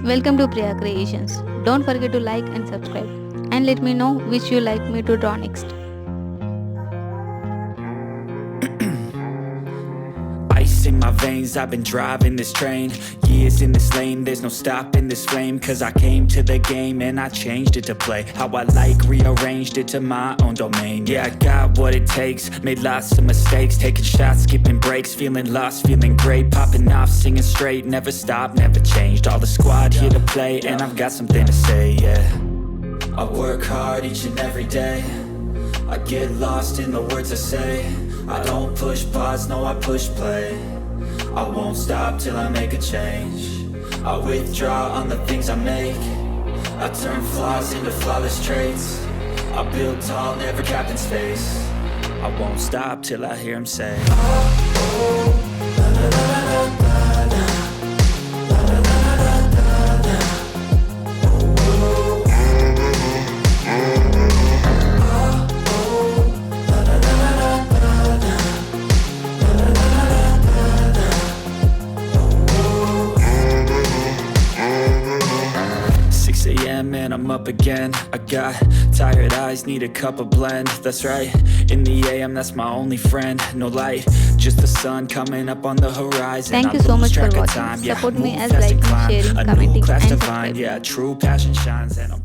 Welcome to Priya Creations. Don't forget to like and subscribe and let me know which you like me to draw next. Ice in my veins, I've been driving this train. Years in this lane, there's no stopping this flame. Cause I came to the game and I changed it to play how I like, rearranged it to my own domain. Yeah, I got what it takes, made lots of mistakes, taking shots, skipping breaks, feeling lost, feeling great, popping off, singing straight, never stopped, never changed. All the squad here to play and I've got something to say, yeah. I work hard each and every day, I get lost in the words I say. I don't push pause, no I push play. I won't stop till I make a change. I withdraw on the things I make. I turn flaws into flawless traits. I build tall, never capped in space. I won't stop till I hear him say, oh, la, la, la, la, la, la. And I'm up again. I got tired eyes, need a cup of blend. That's right, in the AM, that's my only friend. No light, just the sun coming up on the horizon. Thank you so much for watching. Support me as liking, sharing, commenting and subscribing. Yeah, true passion shines and I'm